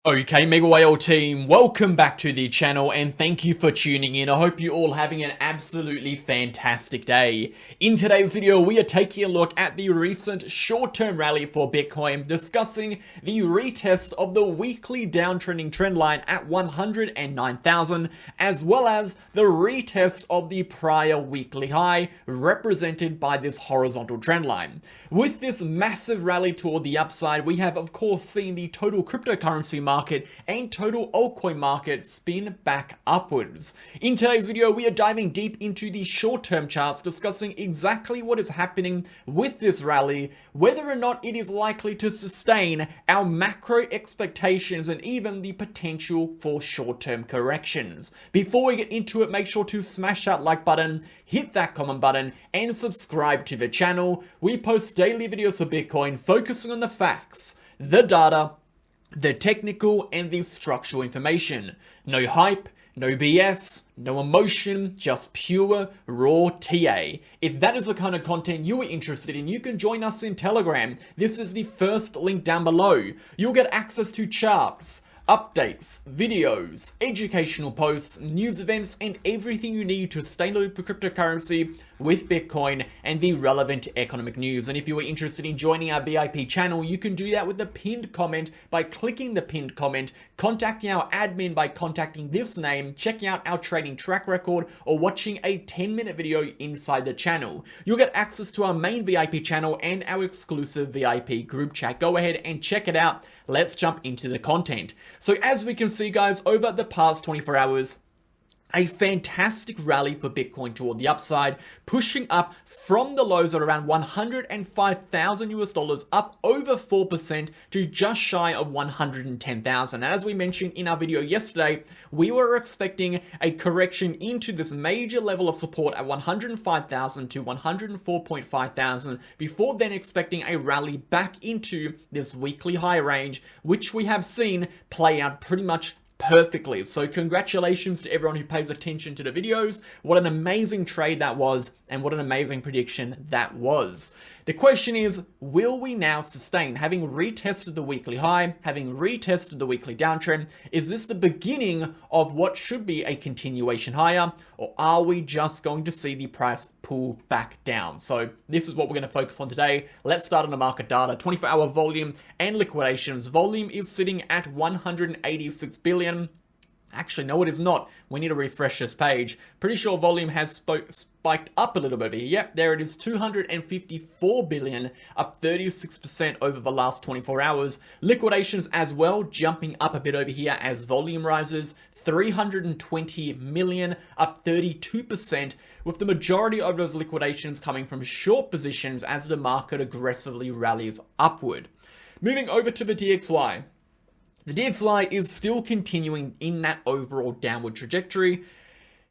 Okay, MegaWhale team, welcome back to the channel and thank you for tuning in. I hope you're all having an absolutely fantastic day. In today's video, we are taking a look at the recent short-term rally for Bitcoin, discussing the retest of the weekly downtrending trend line at 109,000, as well as the retest of the prior weekly high, represented by this horizontal trend line. With this massive rally toward the upside, we have of course seen the total cryptocurrency market and total altcoin market spin back upwards. In today's video, we are diving deep into the short-term charts, discussing exactly what is happening with this rally, whether or not it is likely to sustain our macro expectations, and even the potential for short-term corrections. Before we get into it, make sure to smash that like button, hit that comment button, and subscribe to the channel. We post daily videos for Bitcoin focusing on the facts, the data, the technical and the structural information. No hype, no BS, no emotion, just pure, raw TA. If that is the kind of content you are interested in, you can join us in Telegram. This is the first link down below. You'll get access to charts, updates, videos, educational posts, news events, and everything you need to stay in the loop with cryptocurrency, with Bitcoin, and the relevant economic news. And if you are interested in joining our VIP channel, you can do that with the pinned comment by clicking the pinned comment, contacting our admin by contacting this name, checking out our trading track record, or watching a 10-minute video inside the channel. You'll get access to our main VIP channel and our exclusive VIP group chat. Go ahead and check it out. Let's jump into the content. So as we can see, guys, over the past 24 hours, a fantastic rally for Bitcoin toward the upside, pushing up from the lows at around 105,000 US dollars, up over 4% to just shy of 110,000. As we mentioned in our video yesterday, we were expecting a correction into this major level of support at 105,000 to 104,500, before then expecting a rally back into this weekly high range, which we have seen play out pretty much perfectly. So congratulations to everyone who pays attention to the videos. What an amazing trade that was, and what an amazing prediction that was. The question is, will we now sustain? Having retested the weekly high, having retested the weekly downtrend, is this the beginning of what should be a continuation higher, or are we just going to see the price pull back down? So this is what we're going to focus on today. Let's start on the market data. 24-hour volume and liquidations. Volume is sitting at 186 billion. Actually, no, it is not. We need to refresh this page. Pretty sure volume has spiked up a little bit over here. Yep, there it is, 254 billion, up 36% over the last 24 hours. Liquidations as well, jumping up a bit over here as volume rises. 320 million, up 32%, with the majority of those liquidations coming from short positions as the market aggressively rallies upward. Moving over to the DXY. The DXY is still continuing in that overall downward trajectory.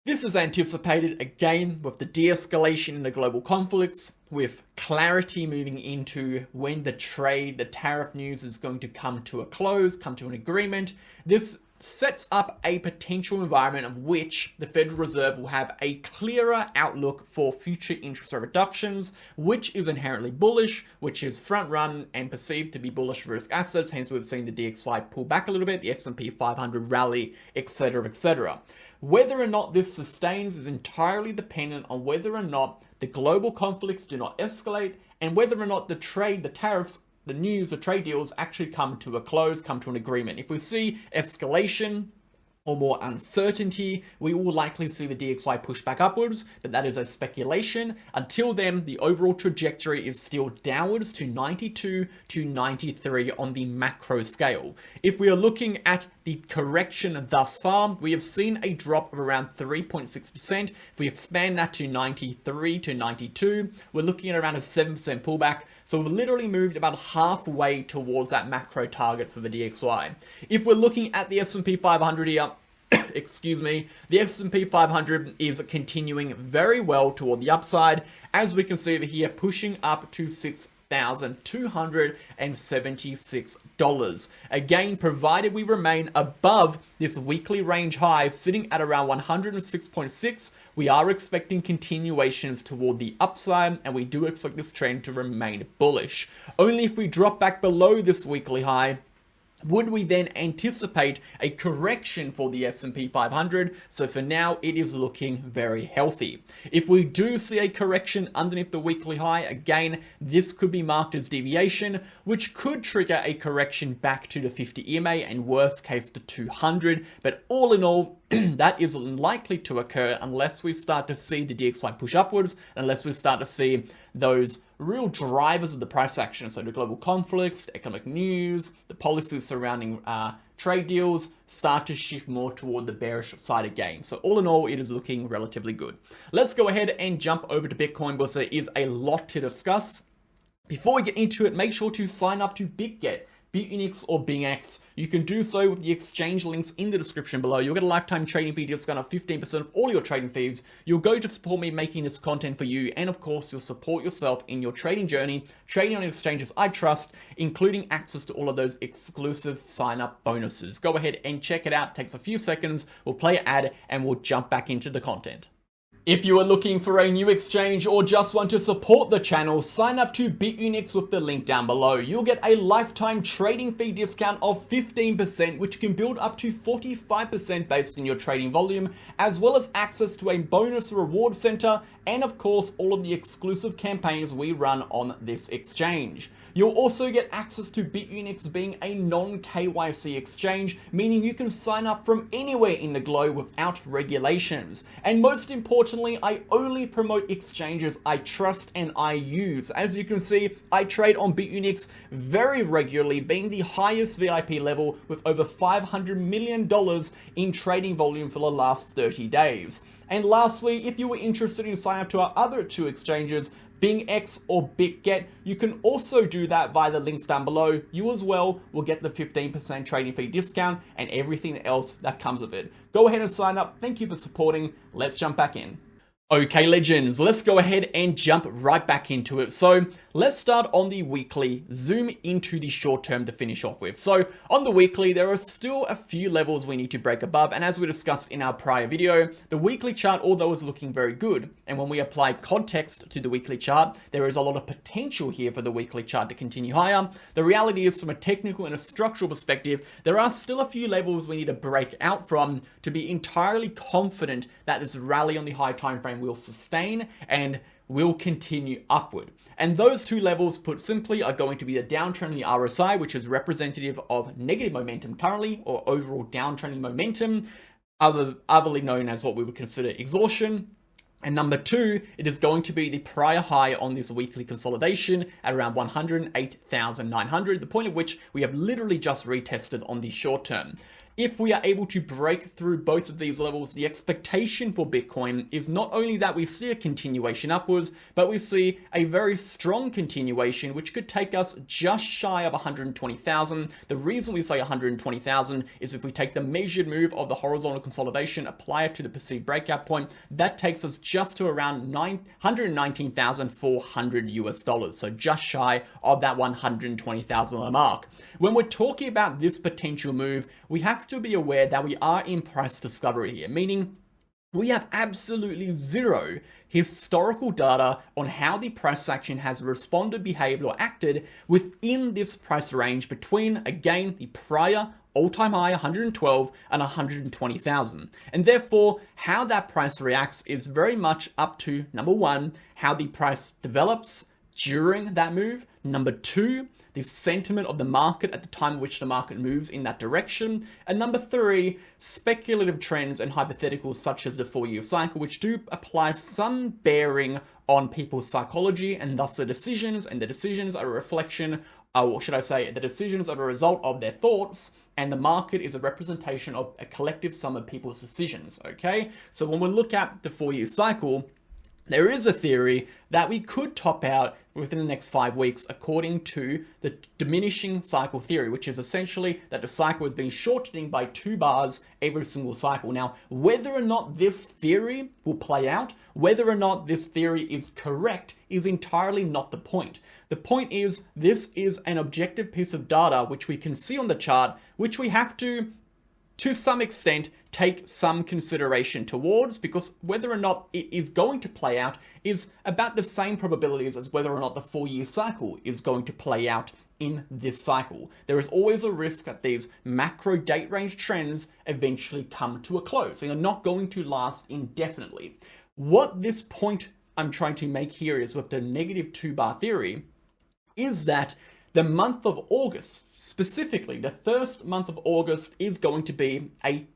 This is anticipated again with the de-escalation in the global conflicts, with clarity moving into when the tariff news is going to come to a close, come to an agreement. This sets up a potential environment of which the Federal Reserve will have a clearer outlook for future interest rate reductions, which is inherently bullish, which is front run and perceived to be bullish for risk assets. Hence, we've seen the DXY pull back a little bit, the S&P 500 rally, etc., etc. Whether or not this sustains is entirely dependent on whether or not the global conflicts do not escalate, and whether or not the tariffs, the news, the trade deals actually come to a close, come to an agreement. If we see escalation or more uncertainty, we will likely see the DXY push back upwards, but that is a speculation. Until then, the overall trajectory is still downwards to 92 to 93 on the macro scale. If we are looking at the correction thus far, we have seen a drop of around 3.6%. If we expand that to 93 to 92, we're looking at around a 7% pullback. So we've literally moved about halfway towards that macro target for the DXY. If we're looking at the S&P 500 here, excuse me, the S&P 500 is continuing very well toward the upside, as we can see over here, pushing up to $6,276. Again, provided we remain above this weekly range high sitting at around 106.6, we are expecting continuations toward the upside, and we do expect this trend to remain bullish. Only if we drop back below this weekly high would we then anticipate a correction for the S&P 500? So for now, it is looking very healthy. If we do see a correction underneath the weekly high, again, this could be marked as deviation, which could trigger a correction back to the 50 EMA and worst case the 200. But all in all, that is unlikely to occur unless we start to see the DXY push upwards, unless we start to see those real drivers of the price action, so the global conflicts, the economic news, the policies surrounding trade deals start to shift more toward the bearish side again. So all in all, it is looking relatively good. Let's go ahead and jump over to Bitcoin because there is a lot to discuss. Before we get into it, make sure to sign up to BitGet, BitUnix or BingX. You can do so with the exchange links in the description below. You'll get a lifetime trading fee discount of 15% of all your trading fees. You'll go to support me making this content for you. And of course, you'll support yourself in your trading journey, trading on exchanges I trust, including access to all of those exclusive sign up bonuses. Go ahead and check it out. It takes a few seconds. We'll play an ad and we'll jump back into the content. If you are looking for a new exchange or just want to support the channel, sign up to BitUnix with the link down below. You'll get a lifetime trading fee discount of 15%, which can build up to 45% based on your trading volume, as well as access to a bonus reward center, and of course, all of the exclusive campaigns we run on this exchange. You'll also get access to BitUnix being a non-KYC exchange, meaning you can sign up from anywhere in the globe without regulations. And most importantly, I only promote exchanges I trust and I use. As you can see, I trade on BitUnix very regularly, being the highest VIP level with over $500 million in trading volume for the last 30 days. And lastly, if you were interested in signing up to our other two exchanges, BingX or BitGet, you can also do that via the links down below. You as well will get the 15% trading fee discount and everything else that comes with it. Go ahead and sign up. Thank you for supporting. Let's jump back in. Okay, legends, let's go ahead and jump right back into it. So let's start on the weekly, zoom into the short term to finish off with. So on the weekly, there are still a few levels we need to break above. And as we discussed in our prior video, the weekly chart, although is looking very good, and when we apply context to the weekly chart, there is a lot of potential here for the weekly chart to continue higher. The reality is, from a technical and a structural perspective, there are still a few levels we need to break out from to be entirely confident that this rally on the high time frame will sustain and will continue upward. And those two levels, put simply, are going to be the downtrend in the RSI, which is representative of negative momentum currently, or overall downtrending momentum, otherly known as what we would consider exhaustion. And number two, it is going to be the prior high on this weekly consolidation at around 108,900, the point at which we have literally just retested on the short term. If we are able to break through both of these levels, the expectation for Bitcoin is not only that we see a continuation upwards, but we see a very strong continuation, which could take us just shy of 120,000. The reason we say 120,000 is if we take the measured move of the horizontal consolidation, apply it to the perceived breakout point, that takes us just to around $119,400 US dollars. So just shy of that $120,000 mark. When we're talking about this potential move, we have to be aware that we are in price discovery here, meaning we have absolutely zero historical data on how the price action has responded, behaved, or acted within this price range between, again, the prior all-time high 112 and 120,000. And therefore, how that price reacts is very much up to, number one, how the price develops during that move. Number two, the sentiment of the market at the time at which the market moves in that direction. And number three, speculative trends and hypotheticals such as the 4-year cycle, which do apply some bearing on people's psychology and thus the decisions, and the decisions are a reflection, or should I say, the decisions are a result of their thoughts, and the market is a representation of a collective sum of people's decisions, okay? So when we look at the 4-year cycle, there is a theory that we could top out within the next 5 weeks according to the diminishing cycle theory, which is essentially that the cycle is being shortening by 2 bars every single cycle. Now, whether or not this theory will play out, whether or not this theory is correct, is entirely not the point. The point is, this is an objective piece of data which we can see on the chart, which we have to some extent, take some consideration towards, because whether or not it is going to play out is about the same probabilities as whether or not the 4-year cycle is going to play out in this cycle. There is always a risk that these macro date range trends eventually come to a close. They are not going to last indefinitely. What this point I'm trying to make here is with the negative 2-bar theory is that the month of August, specifically the first month of August, is going to be a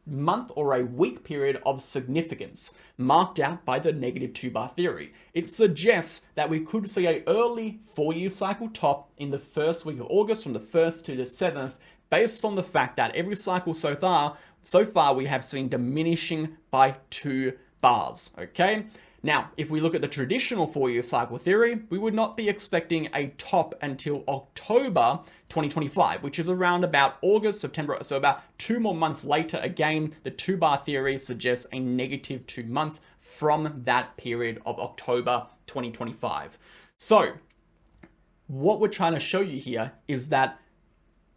month or a week period of significance marked out by the negative 2-bar theory. It suggests that we could see an early 4-year cycle top in the first week of August, from the 1st to the 7th, based on the fact that every cycle so far we have seen diminishing by 2 bars, okay? Now, if we look at the traditional 4-year cycle theory, we would not be expecting a top until October 2025, which is around about August, September, so about 2 more months later. Again, the 2-bar theory suggests a negative 2 month from that period of October 2025. So, what we're trying to show you here is that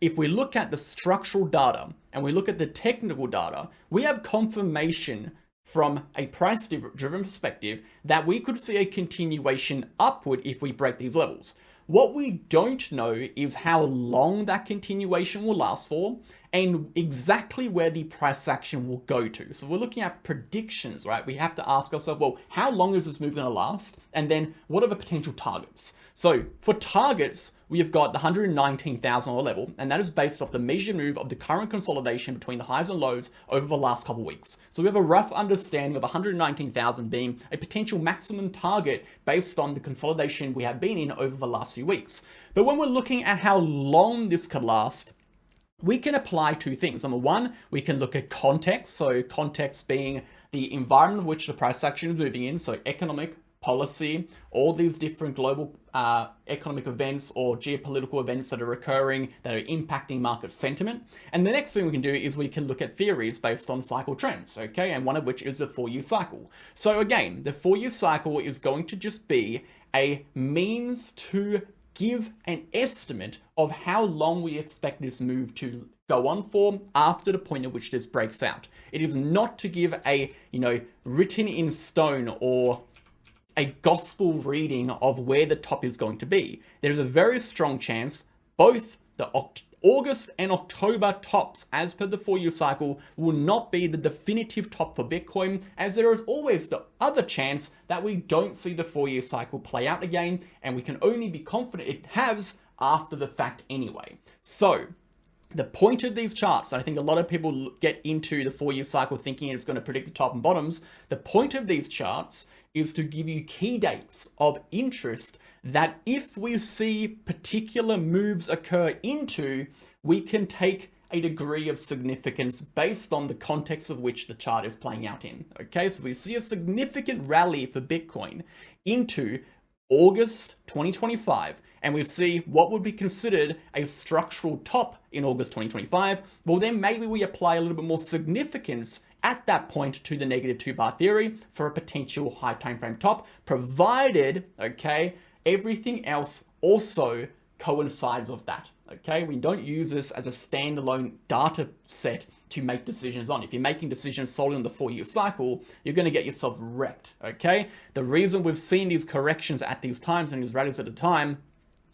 if we look at the structural data and we look at the technical data, we have confirmation from a price-driven perspective that we could see a continuation upward if we break these levels. What we don't know is how long that continuation will last for and exactly where the price action will go to. So we're looking at predictions, right? We have to ask ourselves, well, how long is this move going to last? And then what are the potential targets? So for targets, we have got the $119,000 level, and that is based off the measured move of the current consolidation between the highs and lows over the last couple of weeks. So we have a rough understanding of 119,000 being a potential maximum target based on the consolidation we have been in over the last few weeks. But when we're looking at how long this could last, we can apply 2 things. Number one, we can look at context. So context being the environment in which the price action is moving in. So economic, policy, all these different global economic events or geopolitical events that are occurring that are impacting market sentiment. And the next thing we can do is we can look at theories based on cycle trends, okay? And one of which is the 4-year cycle. So again, the 4-year cycle is going to just be a means to give an estimate of how long we expect this move to go on for after the point at which this breaks out. It is not to give a, written in stone or a gospel reading of where the top is going to be. There is a very strong chance both the August and October tops, as per the 4-year cycle, will not be the definitive top for Bitcoin, as there is always the other chance that we don't see the 4-year cycle play out again, and we can only be confident it has after the fact anyway. So, the point of these charts, and I think a lot of people get into the 4-year cycle thinking it's going to predict the top and bottoms, the point of these charts is to give you key dates of interest that if we see particular moves occur into, we can take a degree of significance based on the context of which the chart is playing out in. Okay, so we see a significant rally for Bitcoin into August 2025, and we see what would be considered a structural top in August 2025, well then maybe we apply a little bit more significance at that point to the negative 2-bar theory for a potential high time frame top, provided, okay, everything else also coincides with that, okay? We don't use this as a standalone data set to make decisions on. If you're making decisions solely on the 4-year cycle, you're going to get yourself wrecked, okay? The reason we've seen these corrections at these times and these rallies at the time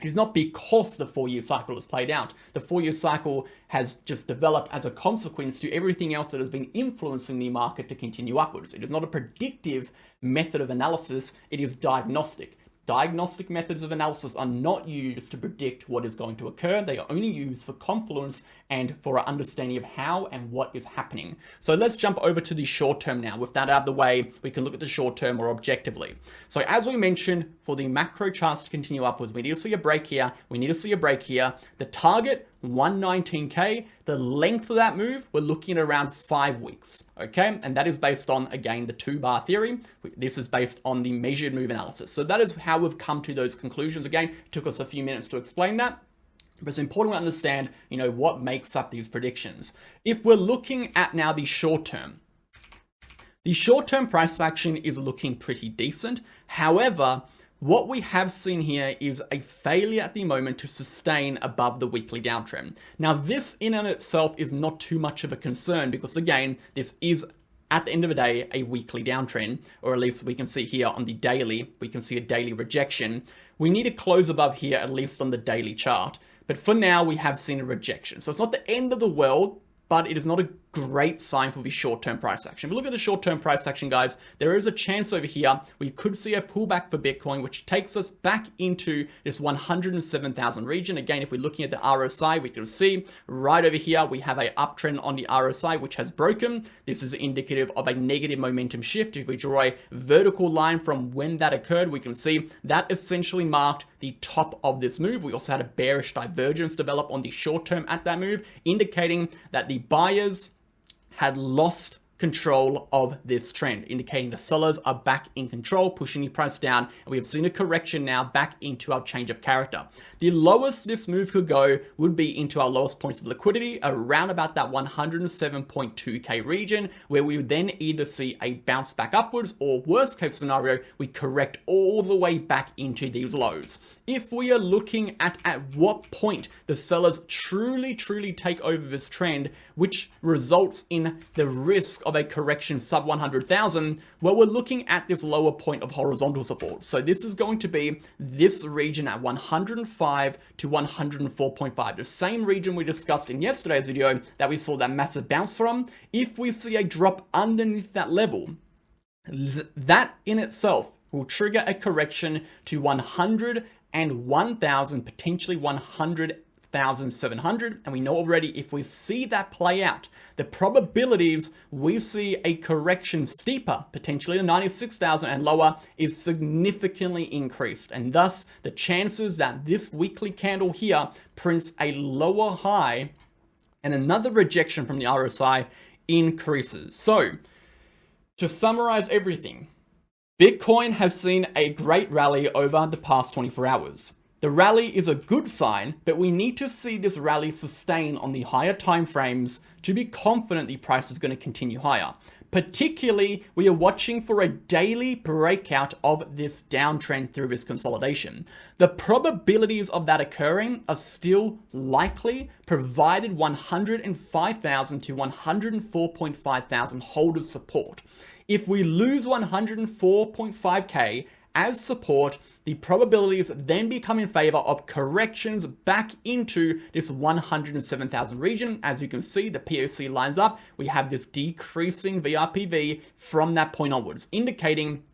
is not because the 4-year cycle has played out. The 4-year cycle has just developed as a consequence to everything else that has been influencing the market to continue upwards. It is not a predictive method of analysis, it is diagnostic. Diagnostic methods of analysis are not used to predict what is going to occur. They are only used for confluence and for our understanding of how and what is happening. So let's jump over to the short term now. With that out of the way, we can look at the short term more objectively. So as we mentioned, for the macro charts to continue upwards, we need to see a break here. We need to see a break here. The target, 119K, the length of that move, we're looking at around 5 weeks, okay? And that is based on, again, the 2-bar theory. This is based on the measured move analysis. So that is how we've come to those conclusions. Again, it took us a few minutes to explain that, but it's important to understand, what makes up these predictions. If we're looking at now the short-term price action is looking pretty decent. However, what we have seen here is a failure at the moment to sustain above the weekly downtrend. Now, this in and itself is not too much of a concern because, again, this is, at the end of the day, a weekly downtrend, or at least we can see here on the daily, we can see a daily rejection. We need to close above here, at least on the daily chart. But for now, we have seen a rejection. So it's not the end of the world, but it is not a great sign for the short-term price action. If we look at the short-term price action, guys, there is a chance over here we could see a pullback for Bitcoin, which takes us back into this 107,000 region. Again, if we're looking at the RSI, we can see right over here, we have an uptrend on the RSI, which has broken. This is indicative of a negative momentum shift. If we draw a vertical line from when that occurred, we can see that essentially marked the top of this move. We also had a bearish divergence develop on the short term at that move, indicating that the buyers had lost control of this trend, indicating the sellers are back in control, pushing the price down, and we have seen a correction now back into our change of character. The lowest this move could go would be into our lowest points of liquidity, around about that 107.2k region, where we would then either see a bounce back upwards, or worst case scenario, we correct all the way back into these lows. If we are looking at what point the sellers truly take over this trend, which results in the risk of a correction sub 100,000, well, we're looking at this lower point of horizontal support. So this is going to be this region at 105 to 104.5, the same region we discussed in yesterday's video that we saw that massive bounce from. If we see a drop underneath that level, that in itself will trigger a correction to 101,000, potentially 100,700. And we know already if we see that play out, the probabilities we see a correction steeper, potentially to 96,000 and lower, is significantly increased. And thus, the chances that this weekly candle here prints a lower high and another rejection from the RSI increases. So, to summarize everything, Bitcoin has seen a great rally over the past 24 hours. The rally is a good sign, but we need to see this rally sustain on the higher time frames to be confident the price is going to continue higher. Particularly, we are watching for a daily breakout of this downtrend through this consolidation. The probabilities of that occurring are still likely, provided 105,000 to 104.5 thousand hold of support. If we lose 104.5k as support, the probabilities then become in favor of corrections back into this 107,000 region. As you can see, the POC lines up. We have this decreasing VRPV from that point onwards, indicating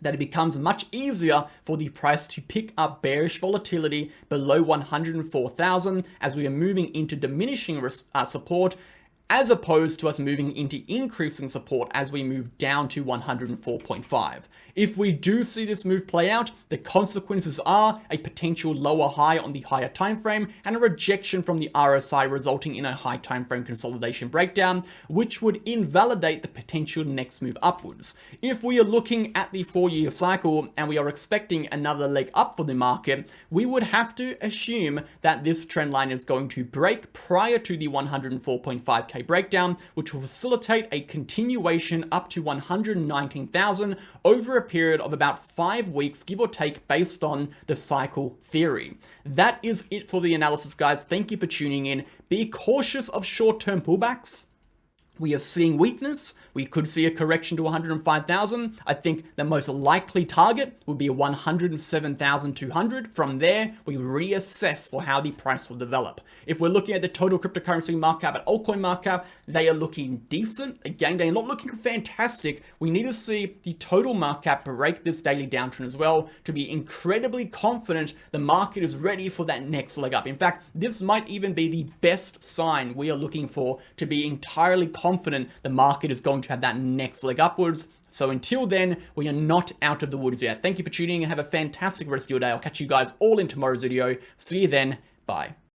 that it becomes much easier for the price to pick up bearish volatility below 104,000 as we are moving into diminishing support, as opposed to us moving into increasing support as we move down to 104.5. If we do see this move play out, the consequences are a potential lower high on the higher time frame and a rejection from the RSI, resulting in a high time frame consolidation breakdown, which would invalidate the potential next move upwards. If we are looking at the 4-year cycle and we are expecting another leg up for the market, we would have to assume that this trend line is going to break prior to the 104.5k breakdown, which will facilitate a continuation up to 119,000 over a period of about 5 weeks, give or take, based on the cycle theory. That is it for the analysis, guys. Thank you for tuning in. Be cautious of short-term pullbacks. We are seeing weakness. We could see a correction to 105,000. I think the most likely target would be 107,200. From there, we reassess for how the price will develop. If we're looking at the total cryptocurrency market cap and altcoin market cap, they are looking decent. Again, they're not looking fantastic. We need to see the total market cap break this daily downtrend as well to be incredibly confident the market is ready for that next leg up. In fact, this might even be the best sign we are looking for to be entirely confident the market is going to have that next leg upwards. So until then, we are not out of the woods yet. Thank you for tuning in and have a fantastic rest of your day. I'll catch you guys all in tomorrow's video. See you then. Bye.